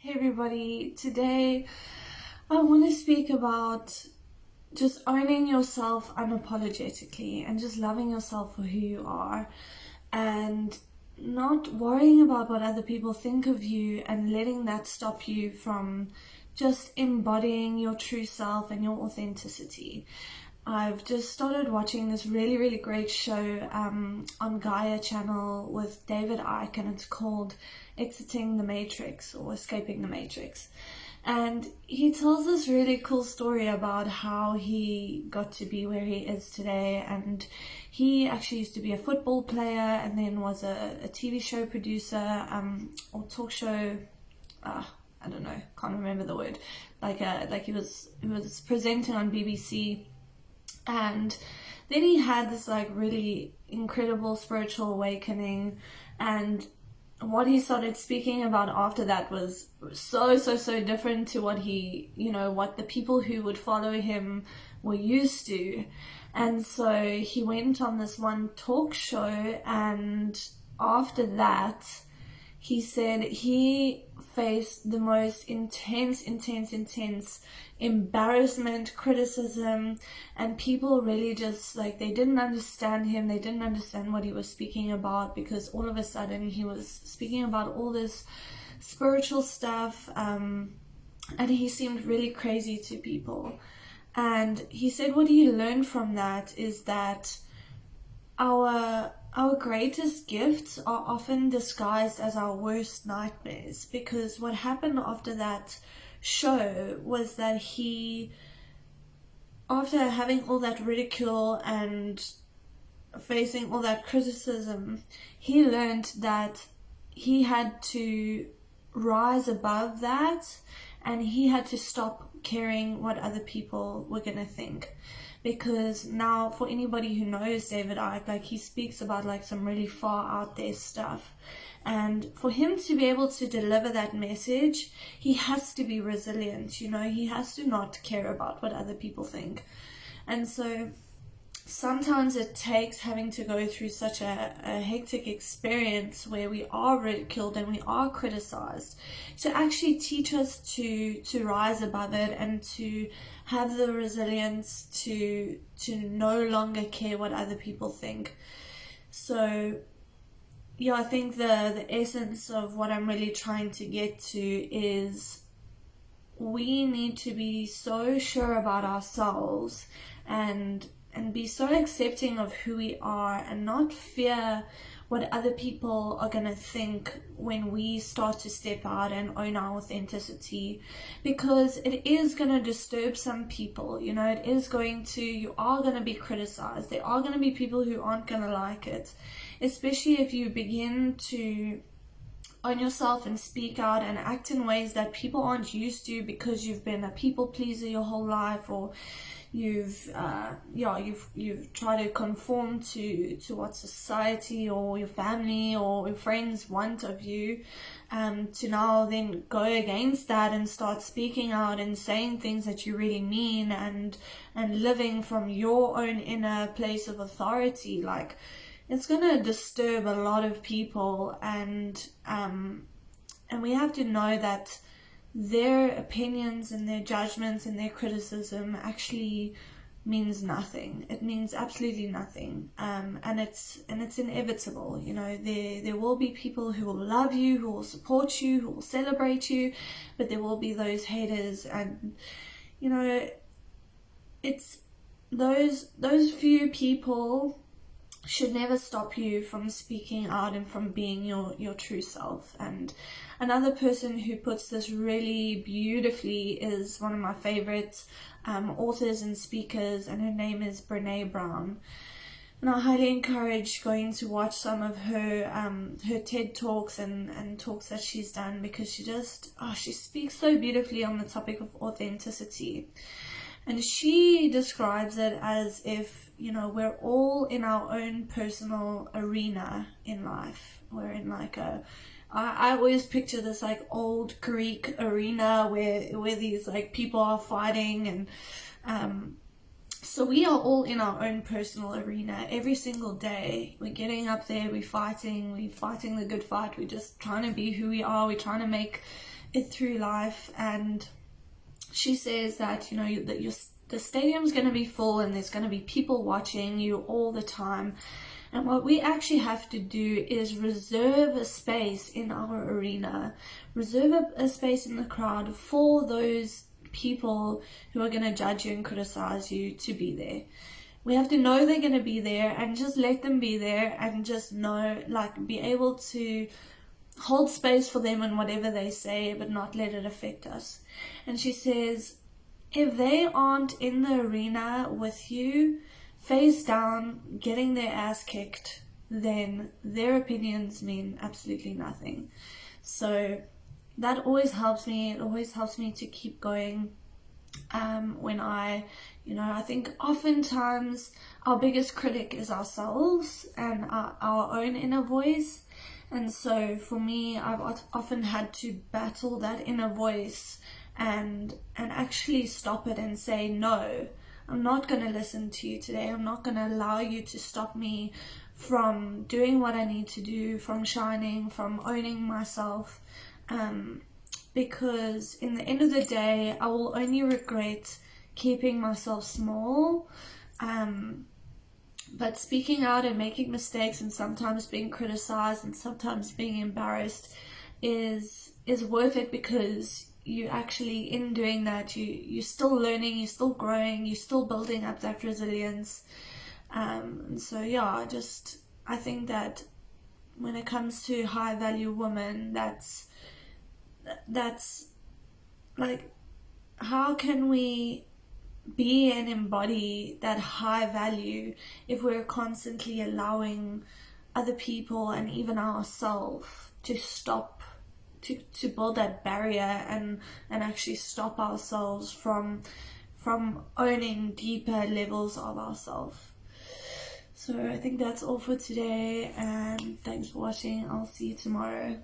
Hey everybody, today I want to speak about just owning yourself unapologetically and just loving yourself for who you are and not worrying about what other people think of you and letting that stop you from just embodying your true self and your authenticity. I've just started watching this really great show on Gaia channel with David Icke, and it's called Exiting the Matrix or Escaping the Matrix. And he tells this really cool story about how he got to be where he is today. And he actually used to be a football player and then was a TV show producer or talk show. I don't know, can't remember the word. Like he was presenting on BBC. And then he had this really incredible spiritual awakening, and what he started speaking about after that was so different to what what the people who would follow him were used to. And so he went on this one talk show, and after that he said he faced the most intense embarrassment, criticism, and people really just they didn't understand him. They didn't understand what he was speaking about, because all of a sudden he was speaking about all this spiritual stuff, and he seemed really crazy to people. And he said what he learned from that is that our greatest gifts are often disguised as our worst nightmares, because what happened after that show was that he, after having all that ridicule and facing all that criticism, he learned that he had to rise above that, and he had to stop caring what other people were gonna think. Because now, for anybody who knows David Icke, he speaks about some really far out there stuff, and for him to be able to deliver that message, he has to be resilient. He has to not care about what other people think. And so sometimes it takes having to go through such a hectic experience where we are ridiculed and we are criticized to actually teach us to rise above it and to have the resilience to no longer care what other people think. So yeah, I think the essence of what I'm really trying to get to is we need to be so sure about ourselves and be so accepting of who we are, and not fear what other people are going to think when we start to step out and own our authenticity, because it is going to disturb some people. You are going to be criticized. There are going to be people who aren't going to like it, especially if you begin to own yourself and speak out and act in ways that people aren't used to, because you've been a people pleaser your whole life, or you've tried to conform to what society or your family or your friends want of you, to now then go against that and start speaking out and saying things that you really mean, and living from your own inner place of authority. It's gonna disturb a lot of people, and we have to know that their opinions and their judgments and their criticism actually means nothing. It means absolutely nothing, and it's inevitable. There will be people who will love you, who will support you, who will celebrate you, but there will be those haters, and it's those few people should never stop you from speaking out and from being your true self. And another person who puts this really beautifully is one of my favorite authors and speakers, and her name is Brene Brown. And I highly encourage going to watch some of her TED Talks and talks that she's done, because she speaks so beautifully on the topic of authenticity. And she describes it as if, we're all in our own personal arena in life. We're in I always picture this old Greek arena where these people are fighting, and so we are all in our own personal arena every single day. We're getting up there, we're fighting the good fight. We're just trying to be who we are. We're trying to make it through life. And she says that, you know, that the stadium's going to be full and there's going to be people watching you all the time. And what we actually have to do is reserve a space in our arena, reserve a space in the crowd for those people who are going to judge you and criticize you to be there. We have to know they're going to be there and just let them be there, and just know, like, be able to hold space for them and whatever they say, but not let it affect us. And she says, if they aren't in the arena with you, face down, getting their ass kicked, then their opinions mean absolutely nothing. So that always helps me. It always helps me to keep going. When I think oftentimes our biggest critic is ourselves and our own inner voice. And so for me, I've often had to battle that inner voice and actually stop it and say, no, I'm not going to listen to you today. I'm not going to allow you to stop me from doing what I need to do, from shining, from owning myself. Because in the end of the day, I will only regret keeping myself small. But speaking out and making mistakes, and sometimes being criticized and sometimes being embarrassed, is worth it, because you actually, in doing that, you're still learning, you're still growing, you're still building up that resilience. And so yeah, I think that when it comes to high value women, that's like, how can we be and embody that high value if we're constantly allowing other people and even ourselves to stop, to build that barrier and actually stop ourselves from owning deeper levels of ourselves. So I think that's all for today, and thanks for watching. I'll see you tomorrow.